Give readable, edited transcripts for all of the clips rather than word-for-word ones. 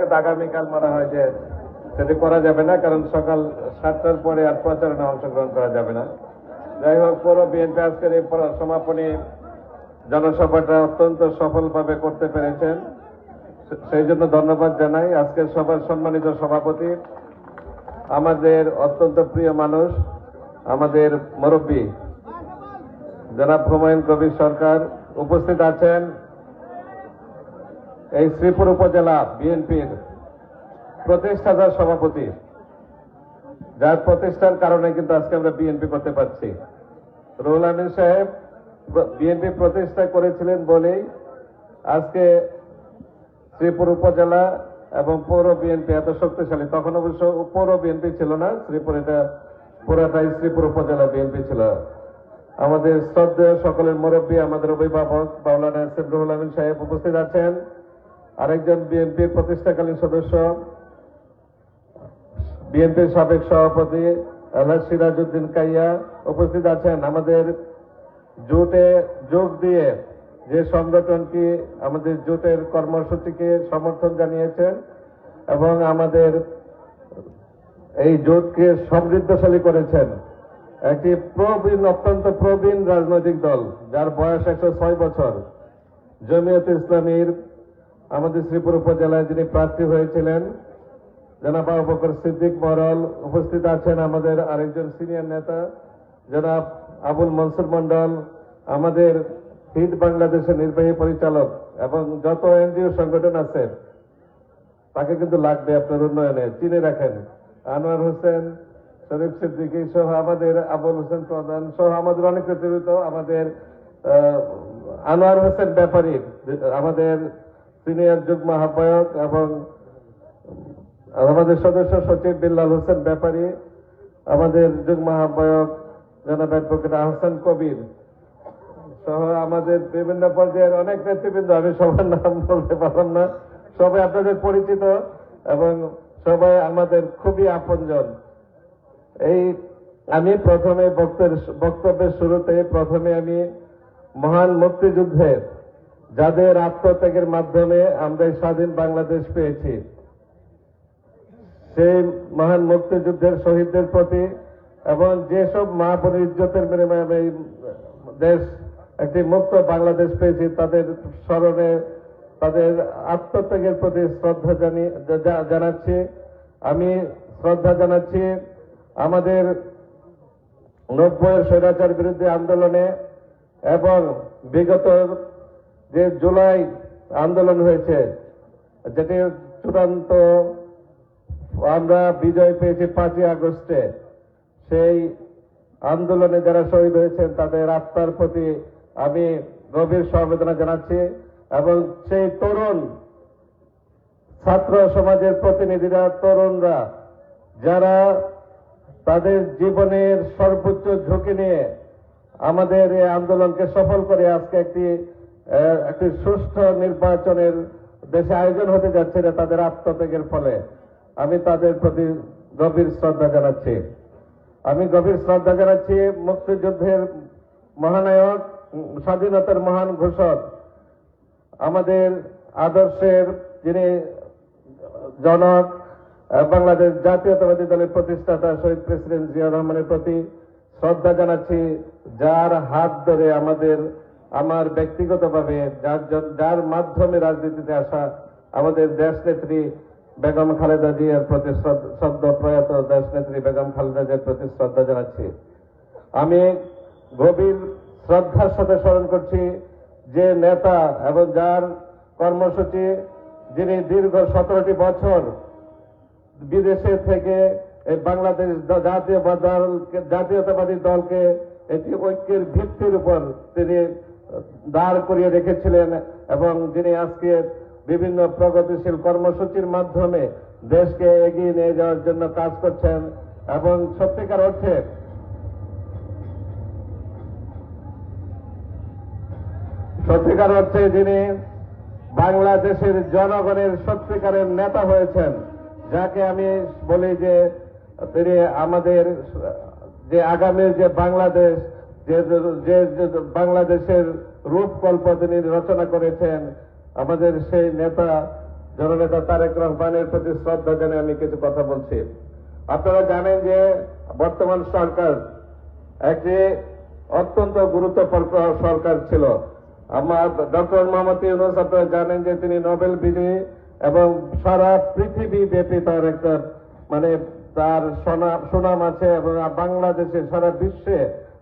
আগামীকাল মনে হয় যে সেটি করা যাবে না, কারণ সকাল 7টার পরে আর প্রচারণা অংশগ্রহণ করা যাবে না। যাই হোক, পুরো বিএনপি আজকের এই সমাপনী জনসভাটা অত্যন্ত সফলভাবে করতে পেরেছেন, সেই জন্য ধন্যবাদ জানাই। আজকের সভার সম্মানিত সভাপতি, আমাদের অত্যন্ত প্রিয় মানুষ, আমাদের মুরব্বী জনাব হুমায়ুন কবির সরকার উপস্থিত আছেন। এই শ্রীপুর উপজেলা বিএনপির প্রতিষ্ঠাতা সভাপতি, যার প্রতিষ্ঠার কারণে কিন্তু আজকে আমরা বিএনপি করতে পারছি। রুহুল আমিন সাহেব বিএনপি প্রতিষ্ঠা করেছিলেন বলেই আজকে শ্রীপুর উপজেলা এবং পৌর বিএনপি এত শক্তিশালী। তখন অবশ্য পৌর বিএনপি ছিল না, শ্রীপুর এটা পুরাটাই শ্রীপুর উপজেলা বিএনপি ছিল। আমাদের শ্রদ্ধেয় সকলের মুরব্বী, আমাদের অভিভাবক মাওলানা রুহুল আমিন সাহেব উপস্থিত আছেন। আরেকজন বিএনপির প্রতিষ্ঠাকালীন সদস্য, বিএনপির সাবেক সভাপতি আলহাজ সিরাজউদ্দিন কাইয়া উপস্থিত আছেন। আমাদের জোটে যোগ দিয়ে যে সংগঠনটি আমাদের জোটের কর্মসূচিকে সমর্থন জানিয়েছেন এবং আমাদের এই জোটকে সমৃদ্ধশালী করেছেন, একটি অত্যন্ত প্রবীণ রাজনৈতিক দল, যার বয়স 106 বছর, জমিয়তে ইসলামীর আমাদের শ্রীপুর উপজেলায় যিনি প্রার্থী হয়েছিলেন জনাব আবু বকর সিদ্দিক মরল উপস্থিত আছেন। আমাদের আরেকজন সিনিয়র নেতা জনাব আবুল মনসুর মন্ডল, আমাদের হিট বাংলাদেশের নির্বাহী পরিচালক, এবং যত এনজিও সংগঠন আছে তাকে কিন্তু লাগবে আপনার উন্নয়নে, চিনে রাখেন। আনোয়ার হোসেন, শরীফ সিদ্দিকী সহ আমাদের আবুল হোসেন প্রধান সহ আমাদের অনেক নেতৃত্ব, আমাদের আনোয়ার হোসেন ব্যাপারী আমাদের সিনিয়র যুগ্ম আহ্বায়ক, এবং আমাদের সদস্য সচিব বিল্লাল হোসেন ব্যাপারী, আমাদের যুগ্ম আহ্বায়ক জনাব অ্যাডভোকেট আহসান কবির সহ আমাদের বিভিন্ন পর্যায়ের অনেক নেতৃবৃন্দ, আমি সবার নাম বলতে পারলাম না, সবাই আপনাদের পরিচিত এবং সবাই আমাদের খুবই আপনজন। আমি প্রথমে বক্তব্যের শুরুতে আমি মহান মুক্তিযুদ্ধে যাদের আত্মত্যাগের মাধ্যমে আমরা এই স্বাধীন বাংলাদেশ পেয়েছি, সেই মহান মুক্তিযুদ্ধের শহীদদের প্রতি এবং যেসব মা বোনের ইজ্জতের বিনিময়ে এই দেশ একটি মুক্ত বাংলাদেশ পেয়েছি, তাদের স্মরণে তাদের আত্মত্যাগের প্রতি শ্রদ্ধা জানাচ্ছি। আমি শ্রদ্ধা জানাচ্ছি আমাদের 90-এর স্বৈরাচার বিরুদ্ধে আন্দোলনে এবং বিগত যে জুলাই আন্দোলন হয়েছে, যেটি চূড়ান্ত আমরা বিজয় পেয়েছি 5ই আগস্টে, সেই আন্দোলনে যারা শহীদ হয়েছেন তাদের আত্মার প্রতি আমি গভীর সমবেদনা জানাচ্ছি। এবং সেই তরুণ ছাত্র সমাজের প্রতিনিধিরা, তরুণরা যারা তাদের জীবনের সর্বোচ্চ ঝুঁকি নিয়ে আমাদের এই আন্দোলনকে সফল করে আজকে একটি সুষ্ঠু নির্বাচনের দেশে আয়োজন হতে যাচ্ছে না, তাদের আত্মত্যাগের ফলে আমি তাদের প্রতি গভীর শ্রদ্ধা জানাচ্ছি। আমি গভীর শ্রদ্ধা জানাচ্ছি মুক্তিযুদ্ধের মহানায়ক, স্বাধীনতার মহান ঘোষক, আমাদের আদর্শের যিনি জনক, বাংলাদেশ জাতীয়তাবাদী দলের প্রতিষ্ঠাতা শহীদ প্রেসিডেন্ট জিয়াউর রহমানের প্রতি শ্রদ্ধা জানাচ্ছি, যার হাত ধরে আমার ব্যক্তিগতভাবে যার মাধ্যমে রাজনীতিতে আসা আমাদের দেশনেত্রী বেগম খালেদা জিয়ার প্রতি সদ্য প্রয়াত দেশনেত্রী বেগম খালেদা জিয়ার প্রতি শ্রদ্ধা জানাচ্ছি। আমি গভীর শ্রদ্ধার সাথে স্মরণ করছি যে নেতা এবং যার কর্মসূচি, যিনি দীর্ঘ 17টি বছর বিদেশে থেকে এই বাংলাদেশ জাতীয়তাবাদী দলকে একটি ঐক্যের ভিত্তির উপর তিনি দাঁড় করিয়ে রেখেছিলেন এবং যিনি আজকে বিভিন্ন প্রগতিশীল কর্মসূচির মাধ্যমে দেশকে এগিয়ে নিয়ে যাওয়ার জন্য কাজ করছেন এবং সত্যিকার অর্থে যিনি বাংলাদেশের জনগণের সত্যিকারের নেতা হয়েছেন, যাকে আমি বলি যে তিনি আমাদের যে আগামী যে বাংলাদেশ, যে বাংলাদেশের রূপকল্প তিনি রচনা করেছেন, আমাদের সেই নেতা জননেতা তারেক রহমানের প্রতি শ্রদ্ধা জানিয়ে আমি কিছু কথা বলছি। আপনারা জানেন যে বর্তমান সরকার একটি অত্যন্ত গুরুত্বপূর্ণ সরকার ছিল। আমার ডক্টর মোহাম্মদ ইউনূস, আপনারা জানেন যে তিনি নোবেল বিজয়ী এবং সারা পৃথিবী ব্যাপী তার একটা তার সুনাম আছে এবং বাংলাদেশে সারা বিশ্বে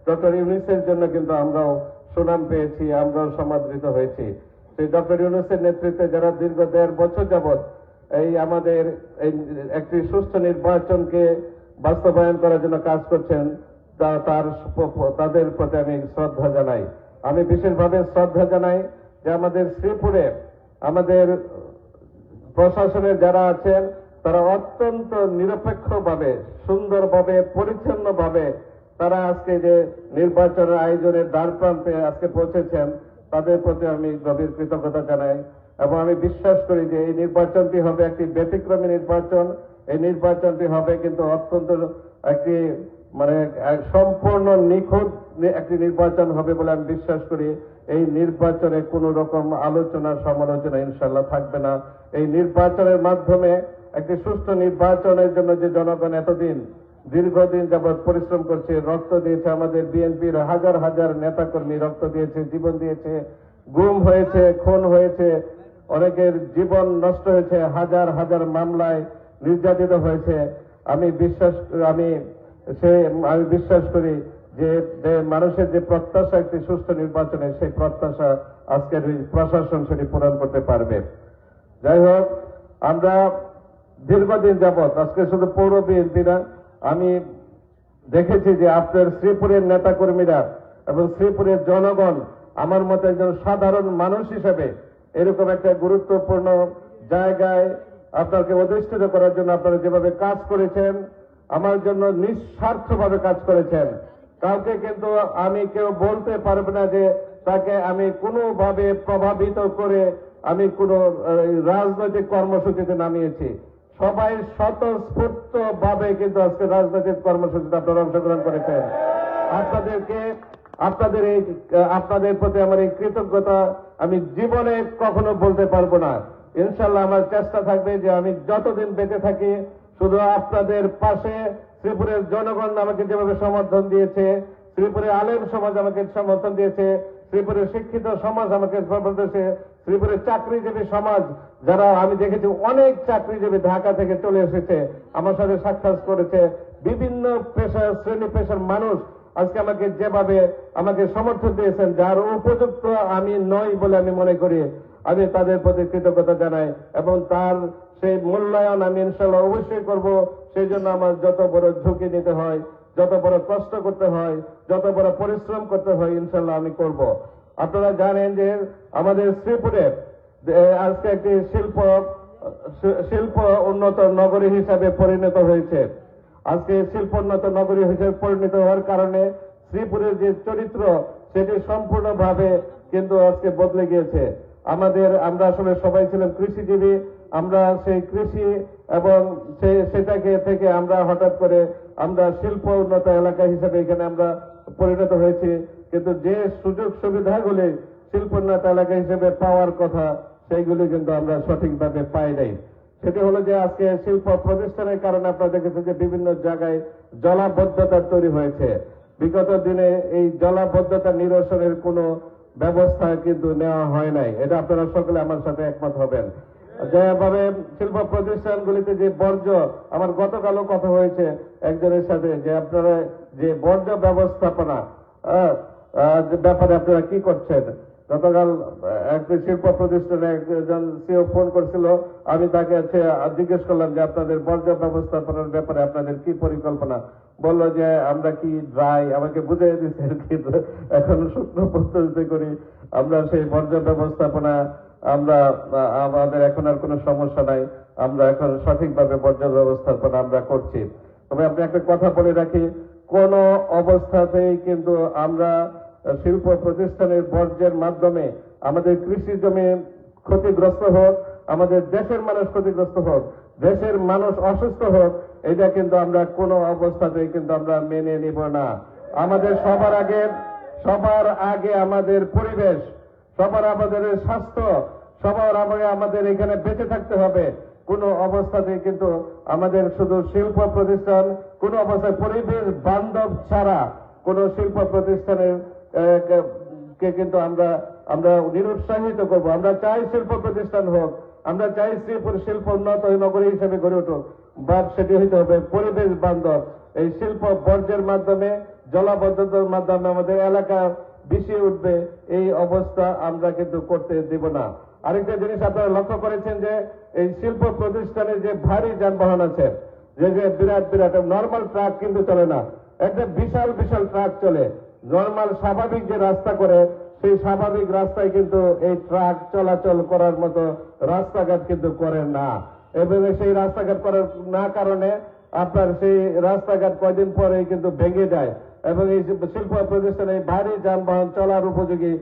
ডক্টর ইউনূসের জন্য কিন্তু আমরাও সুনাম পেয়েছি, আমরাও সমাদৃত হয়েছি। সেই ডক্টর ইউনূসের নেতৃত্বে যারা দীর্ঘ 1.5 বছর যাবৎ আমাদের একটি সুষ্ঠু নির্বাচনকে বাস্তবায়ন করার জন্য কাজ করছেন, তাদের প্রতি আমি শ্রদ্ধা জানাই। আমি বিশেষভাবে শ্রদ্ধা জানাই যে আমাদের শ্রীপুরে আমাদের প্রশাসনের যারা আছেন তারা অত্যন্ত নিরপেক্ষভাবে, সুন্দরভাবে, পরিচ্ছন্নভাবে তারা আজকে যে নির্বাচনের আয়োজনের দ্বারপ্রান্তে আজকে পৌঁছেছেন, তাদের প্রতি আমি গভীর কৃতজ্ঞতা জানাই এবং আমি বিশ্বাস করি যে এই নির্বাচনটি হবে একটি ব্যতিক্রমী নির্বাচন। এই নির্বাচনটি হবে কিন্তু অত্যন্ত একটি সম্পূর্ণ নিখুঁত একটি নির্বাচন হবে বলে আমি বিশ্বাস করি। এই নির্বাচনে কোন রকম আলোচনা সমালোচনা ইনশাআল্লাহ থাকবে না। এই নির্বাচনের মাধ্যমে একটি সুষ্ঠু নির্বাচনের জন্য যে জনগণ এতদিন দীর্ঘদিন যাবৎ পরিশ্রম করছে, রক্ত দিয়েছে, আমাদের বিএনপির হাজার হাজার নেতাকর্মী রক্ত দিয়েছে, জীবন দিয়েছে, গুম হয়েছে, খুন হয়েছে, অনেকের জীবন নষ্ট হয়েছে, হাজার হাজার মামলায় নির্যাতিত হয়েছে। আমি বিশ্বাস করি যে মানুষের যে প্রত্যাশা একটি সুষ্ঠু নির্বাচনে, সেই প্রত্যাশা আজকের প্রশাসন সেটি পূরণ করতে পারবে। যাই হোক, আমরা দীর্ঘদিন যাবৎ আজকে শুধু পৌর বিএনপি না, আমি দেখেছি যে আপনার শ্রীপুরের নেতাকর্মীরা এবং শ্রীপুরের জনগণ আমার মতে একজন সাধারণ মানুষ হিসেবে এরকম একটা গুরুত্বপূর্ণ জায়গায় আপনাকে অধিষ্ঠিত করার জন্য আপনারা যেভাবে কাজ করেছেন, আমার জন্য নিঃস্বার্থভাবে কাজ করেছেন। কাউকে কিন্তু আমি কেউ বলতে পারবে না যে তাকে আমি কোনোভাবে প্রভাবিত করে আমি কোনো রাজনৈতিক কর্মসূচিতে নামিয়েছি। সবাই স্বতঃস্ফূর্ত ভাবে কিন্তু আজকে রাজনৈতিক কর্মসূচিতে আপনারা অংশগ্রহণ করেছেন। আপনাদের প্রতি আমার এই কৃতজ্ঞতা আমি জীবনে কখনো বলতে পারবো না। ইনশাল্লাহ আমার চেষ্টা থাকবে যে আমি যতদিন বেঁচে থাকি শুধু আপনাদের পাশে, শ্রীপুরের জনগণ আমাকে যেভাবে সমর্থন দিয়েছে, শ্রীপুরের আলেম সমাজ আমাকে সমর্থন দিয়েছে, শ্রীপুরের শিক্ষিত সমাজ আমাকে সমর্থন দিয়েছে, শ্রীপুরের চাকরিজীবী সমাজ, যারা আমি দেখেছি অনেক চাকরিজীবী ঢাকা থেকে চলে এসেছে, আমার সাথে সাক্ষাৎ করেছে, বিভিন্ন পেশা শ্রেণী পেশার মানুষ আজকে আমাকে যেভাবে আমাকে সমর্থন দিয়েছেন, যার উপযুক্ত আমি নই বলে আমি মনে করি, আমি তাদের প্রতি কৃতজ্ঞতা জানাই এবং তার সেই মূল্যায়ন আমি ইনশাআল্লাহ অবশ্যই করব। সেই জন্য আমার যত বড় ঝুঁকি নিতে হয়, যত বড় কষ্ট করতে হয়, যত বড় পরিশ্রম করতে হয়, ইনশাআল্লাহ আমি করব। আপনারা জানেন যে আমাদের শ্রীপুরে আজকে একটি শিল্প উন্নত নগরী হিসাবে পরিণত হয়েছে। আজকে শিল্পোন্নত নগরী হিসেবে পরিণত হওয়ার কারণে শ্রীপুরের যে চরিত্র সেটি সম্পূর্ণভাবে কিন্তু আজকে বদলে গিয়েছে। আমরা আসলে সবাই ছিলাম কৃষিজীবী, আমরা সেই কৃষি এবং সেটাকে থেকে আমরা হঠাৎ করে আমরা শিল্প উন্নত এলাকা হিসেবে এখানে আমরা পরিণত হয়েছি। কিন্তু যে সুযোগ সুবিধাগুলি শিল্প উন্নত এলাকা হিসেবে পাওয়ার কথা সেইগুলি কিন্তু আমরা সঠিকভাবে পাই নাই। সেটি হলো যে আজকে শিল্প প্রতিষ্ঠানের কারণে আপনারা দেখেছেন যে বিভিন্ন জায়গায় জলাবদ্ধতা তৈরি হয়েছে। বিগত দিনে এই জলাবদ্ধতা নিরসনের কোনো ব্যবস্থা কিন্তু নেওয়া হয় নাই। এটা আপনারা সকলে আমার সাথে একমত হবেন। যেভাবে শিল্প প্রতিষ্ঠানগুলিতে যে বর্জ্য, আমার গতকালও কথা হয়েছে একজনের সাথে যে আপনারা যে বর্জ্য ব্যবস্থাপনা ব্যাপারে আপনারা কি করছেন। গতকাল একটি শিল্প প্রতিষ্ঠানে একজন সিও ফোন করছিল, আমি তাকে জিজ্ঞেস করলাম যে আপনাদের বর্জ্য ব্যবস্থাপনার ব্যাপারে আপনাদের কি পরিকল্পনা। বললো যে আমরা কি ড্রাই, আমাকে বুঝিয়ে দিচ্ছে কিন্তু এখন শুকনো প্রস্তুতি করি। আমরা সেই বর্জ্য ব্যবস্থাপনা আমাদের এখন আর কোনো সমস্যা নাই, আমরা এখন সঠিকভাবে বর্জ্য ব্যবস্থাপনা আমরা করছি। তবে আপনি একটা কথা বলে রাখি, কোন অবস্থাতেই কিন্তু আমরা শিল্প প্রতিষ্ঠানের বর্জ্যের মাধ্যমে আমাদের কৃষি জমি ক্ষতিগ্রস্ত হোক, আমাদের দেশের মানুষ ক্ষতিগ্রস্ত হোক, দেশের মানুষ অসুস্থ হোক, এটা কিন্তু আমরা কোনো অবস্থাতেই কিন্তু আমরা মেনে নিব না। আমাদের সবার আগে আমাদের পরিবেশ, আমাদের স্বাস্থ্য, সবার আগে আমাদের এখানে বেঁচে থাকতে হবে। কোনো অবস্থাতে কিন্তু আমাদের শুধু শিল্প প্রতিষ্ঠান, কোনো অবস্থায় পরিবেশ বান্ধব ছাড়া কোনো শিল্প প্রতিষ্ঠানের কে কিন্তু আমরা নিরুৎসাহিত করব। আমরা চাই শিল্প প্রতিষ্ঠান হোক, আমরা চাই শ্রীপুর শিল্প উন্নত নগরী হিসেবে গড়ে উঠুক, বাট সেটি হইতে হবে পরিবেশ বান্ধব। এই শিল্প বর্জ্যের মাধ্যমে, জলাবদ্ধতার মাধ্যমে আমাদের এলাকা বিষিয়ে উঠবে, এই অবস্থা আমরা কিন্তু করতে দেব না। আরেকটা জিনিস আপনারা লক্ষ্য করেছেন যে এই শিল্প প্রতিষ্ঠানে যে ভারী যানবাহন আছে, যে বিরাট বিরাট নর্মাল ট্রাক কিন্তু চলে না, একটা বিশাল বিশাল ট্রাক চলে। নর্মাল স্বাভাবিক যে রাস্তা করে সেই স্বাভাবিক রাস্তায় কিন্তু এই ট্রাক চলাচল করার মতো রাস্তাঘাট কিন্তু করে না। এভাবে সেই রাস্তাঘাট করার না কারণে আপনার সেই রাস্তাঘাট কয়দিন পরেই কিন্তু ভেঙে যায় এবং এই শিল্প প্রতিষ্ঠানে ভারী যানবাহন চলার উপযোগী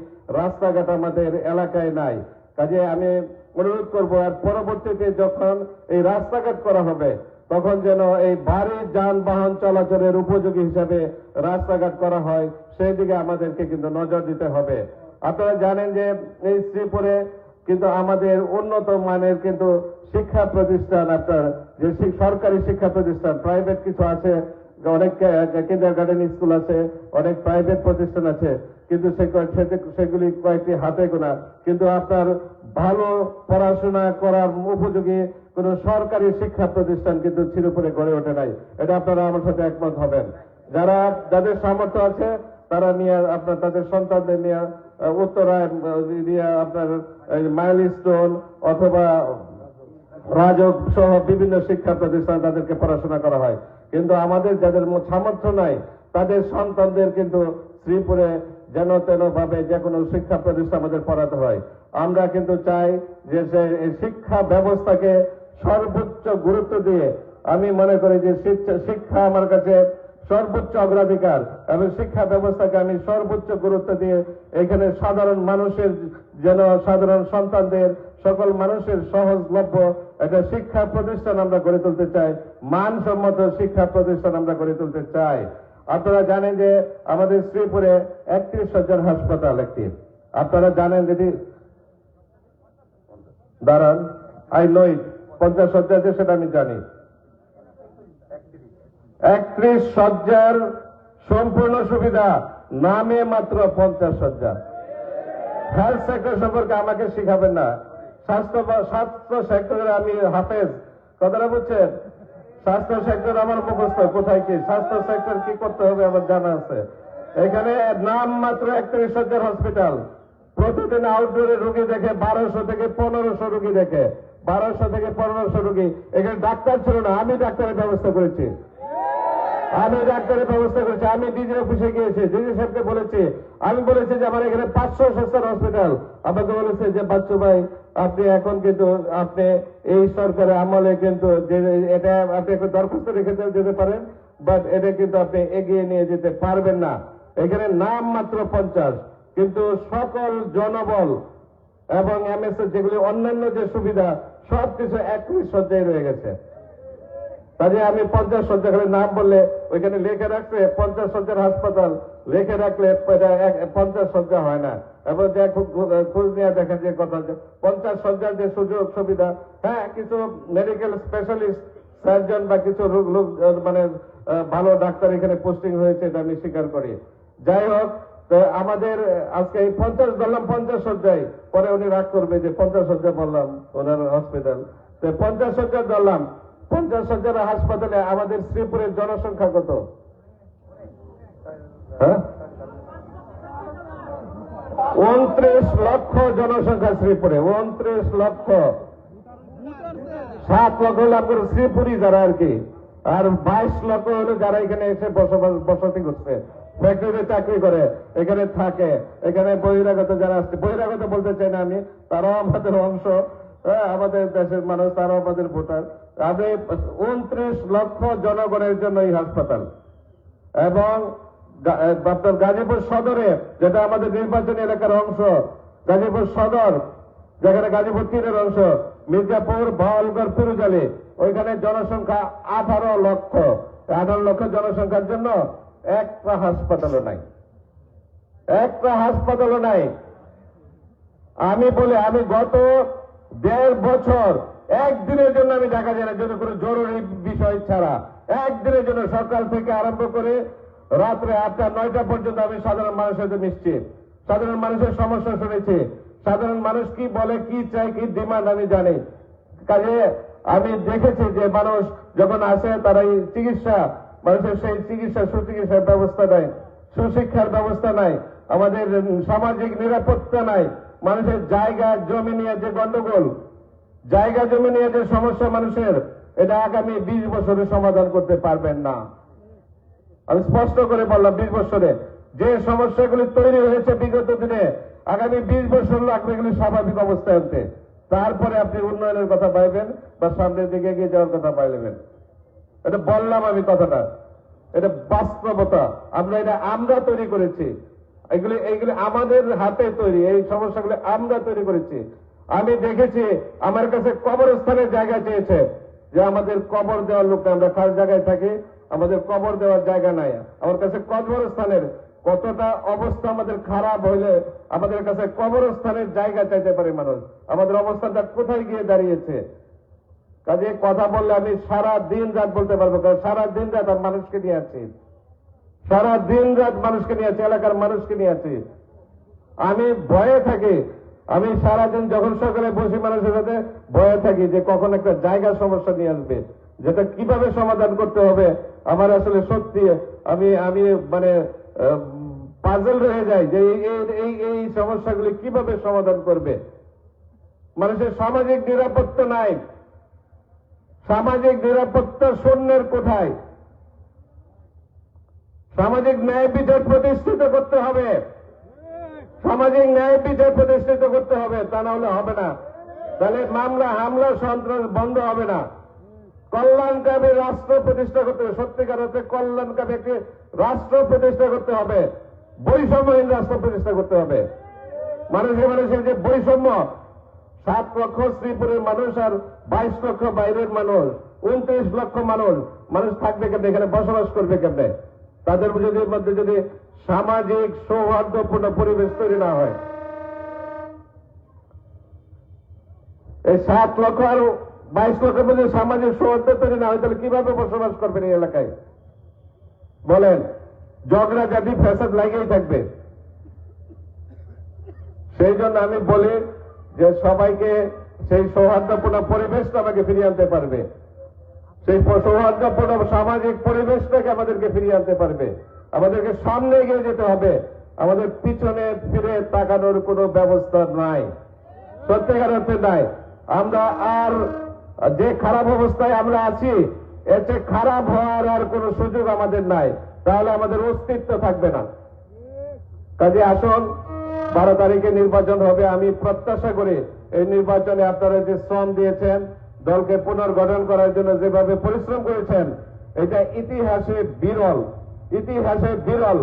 রাস্তাঘাট আমাদের এলাকায় নাই। কাজে আমি অনুরোধ করবো, আর পরবর্তীতে যখন এই রাস্তাঘাট করা হবে তখন যেন এই ভারী যানবাহন চলাচলের উপযোগী হিসাবে রাস্তাঘাট করা হয়, সেই দিকে আমাদেরকে কিন্তু নজর দিতে হবে। আপনারা জানেন যে এই শ্রীপুরে কিন্তু আমাদের উন্নত মানের কিন্তু শিক্ষা প্রতিষ্ঠান, আপনার যে সরকারি শিক্ষা প্রতিষ্ঠান, প্রাইভেট কিছু আছে, অনেক কিন্ডার গার্ডেন স্কুল আছে, অনেক প্রাইভেট প্রতিষ্ঠান আছে, কিন্তু সেগুলি কয়েকটি হাতে গোনা। কিন্তু আপনার ভালো পড়াশোনা করার উপযোগী কোন সরকারি শিক্ষা প্রতিষ্ঠান কিন্তু শ্রীপুরে গড়ে ওঠে নাই। এটা আপনারা আমার সাথে একমত হবেন। যাদের সামর্থ্য আছে তারা নিয়ে আপনার তাদের সন্তানদের নিয়ে উত্তরায় নিয়ে আপনার মাইলস্টোন অথবা রাজক সহ বিভিন্ন শিক্ষা প্রতিষ্ঠান তাদেরকে পড়াশোনা করা হয়। কিন্তু আমাদের যাদের সামর্থ্য নাই তাদের সন্তানদের কিন্তু শ্রীপুরে যেন তেন ভাবে যে কোনো শিক্ষা প্রতিষ্ঠান আমাদের পড়াতে হয়। আমরা কিন্তু চাই যে শিক্ষা ব্যবস্থাকে সর্বোচ্চ গুরুত্ব দিয়ে, আমি মনে করি যে শিক্ষা আমার কাছে সর্বোচ্চ অগ্রাধিকার এবং শিক্ষা ব্যবস্থাকে আমি সর্বোচ্চ গুরুত্ব দিয়ে এখানে সাধারণ মানুষের যেন সাধারণ সন্তানদের সকল মানুষের সহজলভ্য একটা শিক্ষা প্রতিষ্ঠান আমরা গড়ে তুলতে চাই, মানসম্মত শিক্ষা প্রতিষ্ঠান আমরা গড়ে তুলতে চাই। আপনারা জানেন যে আমাদের শ্রীপুরে 31 শয্যার হাসপাতাল একটি, আপনারা জানেন যদি দাঁড়ান, আই নো ইট, 50 শয্যা আছে সেটা আমি জানি। 31 শয্যার সম্পূর্ণ সুবিধা, নামে মাত্র 50 শয্যা। হেলথ সেক্টর সম্পর্কে আমাকে শিখাবেন না, স্বাস্থ্য সেক্টরে আমি হাফেজ, কথাটা বুঝছেন? স্বাস্থ্য সেক্টর আমার মুখস্থ, কোথায় কি স্বাস্থ্য সেক্টর কি করতে হবে আমার জানা আছে। এখানে নাম মাত্র 31 শয্যার হসপিটাল, প্রতিদিন আউটডোরে রোগী দেখে 1200 থেকে 1500 রোগী দেখে, 1200 থেকে 1500 রোগী। এখানে ডাক্তার ছিল না, আমি ডাক্তারের ব্যবস্থা করেছি, আমি ডিজি অফিসে গিয়েছি, ডিজি সাহেবকে বলেছি, আমি বলেছি যে আমার এখানে 500 শয্যার হসপিটাল। আমাকে বলেছে যে বাচ্চু ভাই আপনি এখন কিন্তু আপনি এই সরকারের আমলে কিন্তু এটা আপনি একটু দরখাস্ত রেখে যেতে পারেন, বাট এটা কিন্তু আপনি এগিয়ে নিয়ে যেতে পারবেন না। এখানে নাম মাত্র 50, কিন্তু সকল জনবল এবং এমএসএ যেগুলি অন্যান্য যে সুবিধা সবকিছু 31 শয্যায় রয়ে গেছে। কাজে আমি 50 শয্যা খালি নাম বললে ওইখানে লিখে রাখছে 50 শয্যার হাসপাতাল, লিখে রাখলে 50 শয্যা হয় না। এবং যে খোঁজ নিয়ে দেখেন যে কথা 50 শয্যার যে সুযোগ সুবিধা, হ্যাঁ কিছু মেডিকেল স্পেশালিস্ট সার্জন বা কিছু লোক মানে ভালো ডাক্তার এখানে পোস্টিং হয়েছে, এটা আমি স্বীকার করি। যাই হোক, তো আমাদের আজকে এই 50 বললাম 50 শয্যায়, পরে উনি রাগ করবে যে 50 শয্যা বললাম ওনার হসপিটাল, তো 50 শয্যা ধরলাম। 50 শয্যার হাসপাতালে আমাদের শ্রীপুরের জনসংখ্যা কত? হ্যাঁ, 29 লক্ষ জনসংখ্যা শ্রীপুরে, 29 লক্ষ। 7 লক্ষ লাভ করে শ্রীপুরি যারা আর কি, আর 22 লক্ষ হলো যারা এখানে এসে বসতি করছে, ফ্যাক্টরিতে চাকরি করে, এখানে থাকে, এখানে বহিরাগত যারা আসছে, বহিরাগত বলতে চাই না আমি, তারাও আমাদের অংশ, আমাদের দেশের মানুষ, তারাও আমাদের ভোটার। আমি 29 লক্ষ জনগণের জন্য এই হাসপাতাল। এবং আপনার গাজীপুর সদরে, যেটা আমাদের নির্বাচনী এলাকার অংশ, গাজীপুর সদর যেখানে গাজীপুর 3-এর অংশ, মির্জাপুর, ভাওয়ালগড়, পিরুজালি, ওইখানে জনসংখ্যা 18 লক্ষ। 18 লক্ষ জনসংখ্যার জন্য একটা হাসপাতালও নাই, একটা হাসপাতালও নাই। আমি বলি আমি গত 1.5 বছর একদিনের জন্য আমি ঢাকা যাই না, যদি কোনো জরুরি বিষয় ছাড়া একদিনের জন্য সকাল থেকে আরম্ভ করে রাত্রে 8টা 9টা পর্যন্ত আমি সাধারণ মানুষের সাথে মিশছি, সাধারণ মানুষের সমস্যা শুনেছি, সাধারণ মানুষ কি বলে, কি চায়, কি ডিমান্ড আমি জানি। কাজে আমি দেখেছি যে মানুষ যখন আসে তারা এই চিকিৎসা, মানুষের সেই চিকিৎসা, সুচিকিৎসার ব্যবস্থা নাই, সুশিক্ষার ব্যবস্থা নাই, আমাদের সামাজিক নিরাপত্তা নাই, মানুষের জায়গা জমি নিয়ে যে গন্ডগোল, জায়গা জমি নিয়ে যে সমস্যা মানুষের, এটা আগামী 20 বছরে সমাধান করতে পারবেন না। আমি স্পষ্ট করে বললাম 20 বছরে যে সমস্যাগুলি তৈরি হয়েছে বিগত দিনে, আগামী 20 বছর লাগবে এগুলি স্বাভাবিক অবস্থায় আনতে। তারপরে আপনি উন্নয়নের কথা পাইবেন বা সামনের দিকে এগিয়ে যাওয়ার কথা পাইবেন। এটা বললাম আমি কথাটা, এটা বাস্তবতা। আমরা তৈরি করেছি, এইগুলি আমাদের হাতে তৈরি, এই সমস্যাগুলি আমরা তৈরি করেছি। আমি দেখেছি আমার কাছে কবরস্থানের জায়গা চেয়েছে, যে আমাদের কবর দেওয়ার লোক, আমরা খাস জায়গায় থাকি, আমাদের কবর দেওয়ার জায়গা নাই। আমার কাছে কবরস্থানের কতটা অবস্থা আমাদের খারাপ হইলে আমাদের কাছে কবরস্থানের জায়গা চাইতে পারে মানুষ, আমাদের অবস্থাটা কোথায় গিয়ে দাঁড়িয়েছে। কাজে কথা বললে আমি সারা দিন রাত বলতে পারবো, কারণ সারা দিন রাত আমি মানুষকে নিয়ে আছি, সারা দিন রাত মানুষকে নিয়ে আছি, এলাকার মানুষকে নিয়ে আছি। আমি ভয়ে থাকি, আমি সারাদিন যখন সকালে বসি মানুষের সাথে ভয়ে থাকি যে কখন একটা জায়গার সমস্যা নিয়ে আসবে, যেটা কিভাবে সমাধান করতে হবে। আমার আসলে সত্যি আমি মানে পাজল রয়ে যাই যে এই সমস্যাগুলি কিভাবে সমাধান করবে। মানুষের সামাজিক নিরাপত্তা নাই, সামাজিক নিরাপত্তা শূন্যের কোথায়। সামাজিক ন্যায় বিচার প্রতিষ্ঠিত করতে হবে, সামাজিক ন্যায় বিচার প্রতিষ্ঠিত করতে হবে, তা না হলে হবে না। তাহলে মামলা, হামলা, সন্ত্রাস বন্ধ হবে না। কল্যাণকামী রাষ্ট্র প্রতিষ্ঠা করতে হবে, সত্যিকার অর্থে কল্যাণকামী একটি রাষ্ট্র প্রতিষ্ঠা করতে হবে, বৈষম্যহীন রাষ্ট্র প্রতিষ্ঠা করতে হবে। মানুষের যে বৈষম্য, 7 লক্ষ শ্রীপুরের মানুষ আর 22 লক্ষ বাইরের মানুষ, 29 লক্ষ মানুষ থাকবে কেমনে, এখানে বসবাস করবে কেমনে, তাদের মধ্যে যদি সামাজিক সৌহার্দ্যপূর্ণ পরিবেশ তৈরি না হয়, এই 7 লক্ষ আর 22 লক্ষের মধ্যে সামাজিক সৌহার্দ্য তৈরি না হয়, তাহলে কিভাবে বসবাস করবেন এই এলাকায় বলেন? ঝগড়া জাতি ফ্যাসাদ লাগেই থাকবে। সেই জন্য আমি বলি যে সবাইকে সেই সৌহার্দ্যপূর্ণ পরিবেশটা আমাকে ফিরিয়ে আনতে পারবে, সেই সৌহার্দ্যপূর্ণ সামাজিক পরিবেশটাকে আমাদেরকে ফিরিয়ে আনতে পারবে। আমাদেরকে সামনে এগিয়ে যেতে হবে, আমাদের পিছনে ফিরে তাকানোর কোনো ব্যবস্থা নাই, সত্যিকার অর্থে নাই। আমরা আর যে খারাপ অবস্থায় আমরা আছি, এর চেয়ে খারাপ হওয়ার আর কোনো সুযোগ আমাদের নাই, তাহলে আমাদের অস্তিত্ব থাকবে না। কাজে আসুন, 12 তারিখে নির্বাচন হবে। আমি প্রত্যাশা করি এই নির্বাচনে আপনারা যে শ্রম দিয়েছেন, দলকে পুনর্গঠন করার জন্য যেভাবে পরিশ্রম করেছেন, এটা ইতিহাসে বিরল, ইতিহাসে বিরল।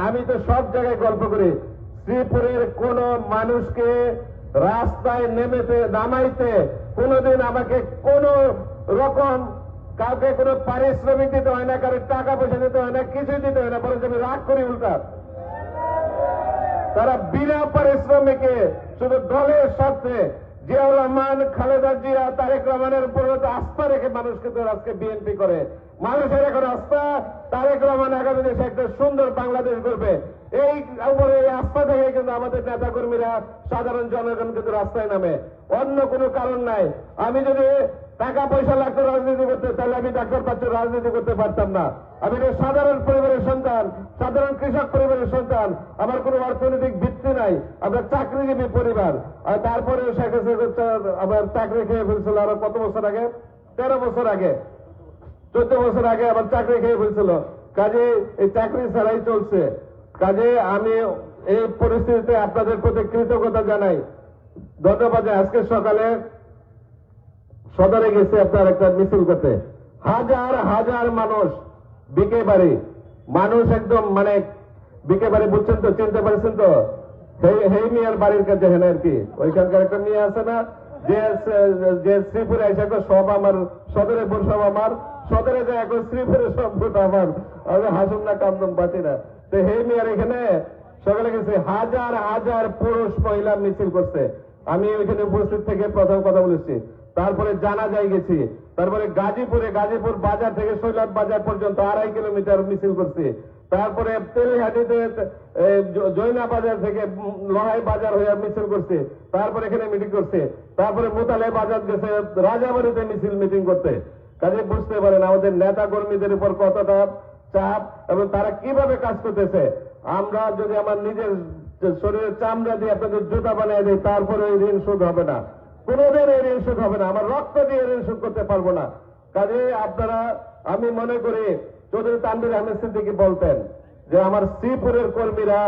আমি তো সব জায়গায় গল্প করি, শ্রীপুরের কোন মানুষকে রাস্তায় নামাইতে কোনদিন আমাকে কোন রকম কাউকে কোনো পারিশ্রমিক দিতে হয় না, কারো টাকা পয়সা দিতে হয় না, কিছু দিতে হয় না, বরং আমি রাগ করি উল্টা। তারা বিনা পারিশ্রমিকে শুধু দলের স্বার্থে জিয়াউর রহমান, খালেদা জিয়া, তারেক রহমানের উপর আস্থা রেখে মানুষকে তো আজকে বিএনপি করে। মানুষের এখন আস্থা তারেক রহমান আগামী দেশে একটা সুন্দর বাংলাদেশ করবে, এই উপরে এই আস্থা থেকে কিন্তু আমাদের নেতা কর্মীরা, সাধারণ জনগণ কিন্তু রাস্তায় নামে, অন্য কোনো কারণ নাই। আমি যদি টাকা পয়সা লাগতো রাজনীতি করতে, তাহলে আমি ডাক্তার পাচ্ছি রাজনীতি করতে পারতাম না। আমি একটা সাধারণ পরিবারের সন্তান, সাধারণ কৃষক পরিবারের সন্তান, আমার কোনো অর্থনৈতিক ভিত্তি নাই, আমরা চাকরিজীবী পরিবার। আর তারপরে শেখ হাসিনা আবার চাকরি খেয়ে ফেলছিল আরো কত বছর আগে, 13 বছর আগে, 14 বছর আগে আবার চাকরি খেয়ে ফেলছিল। কাজে এই চাকরি ছাড়াই চলছে। কাজে আমি এই পরিস্থিতিতে আপনাদের প্রতি কৃতজ্ঞতা জানাই, ধন্যবাদ। আজকে সকালে সদরে গেছে আপনার একটা মিছিল করতে, হাজার হাজার মানুষ, বিকে বাড়ি মানুষ, একদম মানে বিকে বাড়ি বুঝছেন তো, চিনতে পারছেন তো, হেই মিয়ার বাড়ির কাছে হেন আর কি, ওইখানকার একটা মেয়ে আছে না, যে শ্রীপুরে এসে সব আমার সদরে ভোট, সব আমার সদরে যায়, এখন শ্রীপুরে সব ভোট আমার, আমি হাসুন না কান্দন পাচ্ছি না। তো হেই মিয়ার এখানে সকালে গেছে, হাজার হাজার পুরুষ মহিলা মিছিল করছে। আমি ওইখানে উপস্থিত থেকে প্রথম কথা বলেছি। তারপরে জানাজায় গেছি, তারপরে গাজীপুর বাজার থেকে শৈলাদ বাজার পর্যন্ত 2.5 কিলোমিটার মিছিল করছি। তারপরে তেলিহাটিতে জৈনা বাজার থেকে লড়াই বাজার হয়ে মিছিল করছে। তারপরে এখানে মিটিং করছে। তারপরে মোতালে বাজার গেছে রাজাবাড়িতে মিটিং করতে। কাজে বুঝতে পারেন আমাদের নেতা কর্মীদের উপর কতটা চাপ এবং তারা কিভাবে কাজ করতেছে। আমরা যদি আমার নিজের শরীরের চামড়া দিয়ে আপনাদের জুতা বানিয়ে দিই, তারপরে এই ঋণ শোধ হবে না, কোনোদিন এই ঋণ শোধ হবে না। আমার রক্ত দিয়ে ঋণ শোধ করতে পারবো না। কাজে আপনারা, আমি মনে করি চৌধুরী তানভীর আহমেদ সিদ্দিকী বলতেন যে আমার শ্রীপুরের কর্মীরা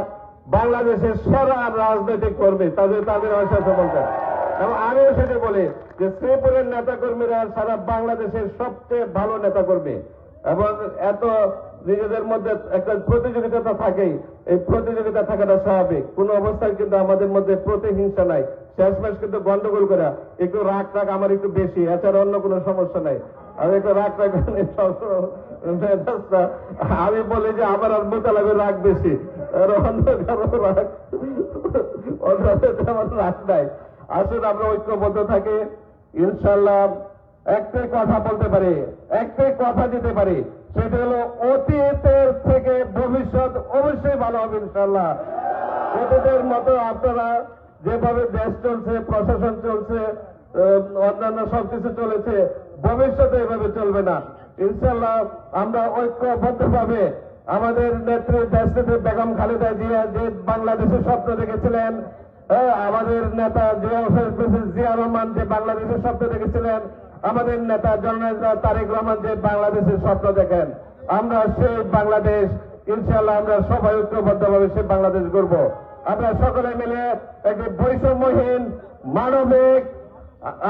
বাংলাদেশের সেরা রাজনৈতিক কর্মী, তাদের সাথে বলতেন। এবং আমিও সেটা বলি যে শ্রীপুরের নেতা কর্মীরা সারা বাংলাদেশের সবচেয়ে ভালো নেতা কর্মী। এবং এত নিজেদের মধ্যে একটা প্রতিযোগিতা থাকেই, এই প্রতিযোগিতা থাকাটা স্বাভাবিক। কোন অবস্থায় কিন্তু আমাদের মধ্যে প্রতিহিংসা নাই। শেষমেশ কিন্তু গন্ডগোল করা, একটু রাগ আমার একটু বেশি, এছাড়া অন্য কোনো সমস্যা নাই। আমি একটু রাগ আমি বলি যে আমার আর মোতালাবের রাগ বেশি, আর অন্য কারো রাগ আমার রাগ নাই। আসলে আমরা ঐক্যবদ্ধ থাকি, ইনশাল্লাহ একটাই কথা বলতে পারি, একটাই কথা দিতে পারি, সেটা হলো অতীতের থেকে ভবিষ্যৎ অবশ্যই ভালো হবে ইনশাল্লাহ। অতীতের মতো আপনারা যেভাবে দেশ চলছে, প্রশাসন চলছে, অন্যান্য সবকিছু চলেছে, ভবিষ্যতে এভাবে চলবে না ইনশাল্লাহ। আমরা ঐক্যবদ্ধভাবে আমাদের নেত্রী দেশনেত্রী বেগম খালেদা জিয়া যে বাংলাদেশের স্বপ্ন দেখেছিলেন, আমাদের নেতা জিয়া রহমান যে বাংলাদেশের স্বপ্ন দেখেছিলেন, আমাদের নেতা জননেতা তারেক রহমান যে বাংলাদেশের স্বপ্ন দেখেন, আমরা সেই বাংলাদেশ ইনশাআল্লাহ আমরা সবাই ঐক্যবদ্ধভাবে সেই বাংলাদেশ গড়ব। আমরা সকলে মিলে একটি বৈষম্যহীন মানবিক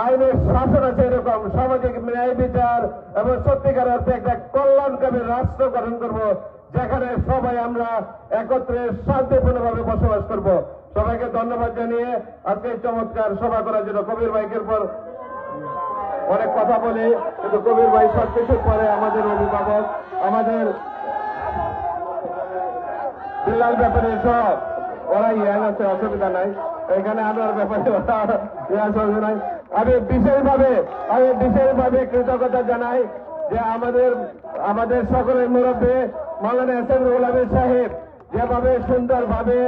আইনের শাসন আছে এরকম সামাজিক ন্যায় বিচার এবং সত্যিকার অর্থে একটা কল্যাণকামী রাষ্ট্র গঠন করব, যেখানে সবাই আমরা একত্রে শান্তিপূর্ণভাবে বসবাস করব। সবাইকে ধন্যবাদ জানিয়ে আজকে চমৎকার সভা করার জন্য কবির ভাইকের পর অনেক কথা বলি, কিন্তু কবির ভাই সবকিছুর পরে আমাদের অভিভাবক, আমাদের বিল্লাল ব্যাপারে সব ওরা ইয়াং আছে, অসুবিধা নাই। এখানে আনার ব্যাপারে অসুবিধা নাই। আমি বিশেষভাবে কৃতজ্ঞতা জানাই যে আমাদের সকলের মুরব্বী মাওলানা এহসান রুহুল আমিন সাহেব যেভাবে সুন্দরভাবে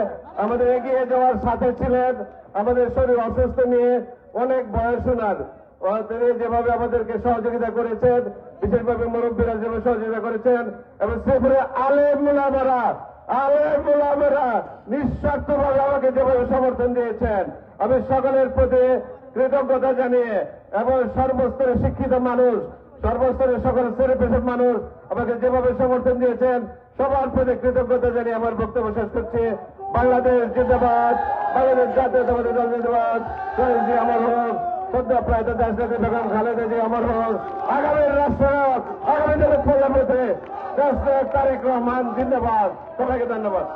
আমাদের এগিয়ে যাওয়ার সাথে ছিলেন, আমাদের শরীর অসুস্থ নিয়ে অনেক বয়স ওনার, তিনি যেভাবে আমাদেরকে সহযোগিতা করেছেন, বিশেষভাবে মুরব্বীরা যেভাবে সহযোগিতা করেছেন, এবং সেভাবে আলেম উলামারা নিঃস্বার্থভাবে আমাকে যেভাবে সমর্থন দিয়েছেন, আমি সকলের প্রতি কৃতজ্ঞতা জানিয়ে এবং সর্বস্তরের শিক্ষিত মানুষ, সর্বস্তরের সকল শ্রেণী পেশার মানুষ আমাকে যেভাবে সমর্থন দিয়েছেন, সবার প্রতি কৃতজ্ঞতা জানিয়ে আমার বক্তব্য শেষ করছি। বাংলাদেশ জিন্দাবাদ, বাংলাদেশ জাতীয়তাবাদী দল জিন্দাবাদ, শহীদ জি আমার হোক, সদ্য প্রয়াত দেশনেত্রী বেগম খালেদা জি আমার হোক, আগামীর রাষ্ট্রনায়ক, আগামী দিনের প্রধানমন্ত্রী দেশনায়ক তারেক রহমান জিন্দাবাদ। সবাইকে ধন্যবাদ।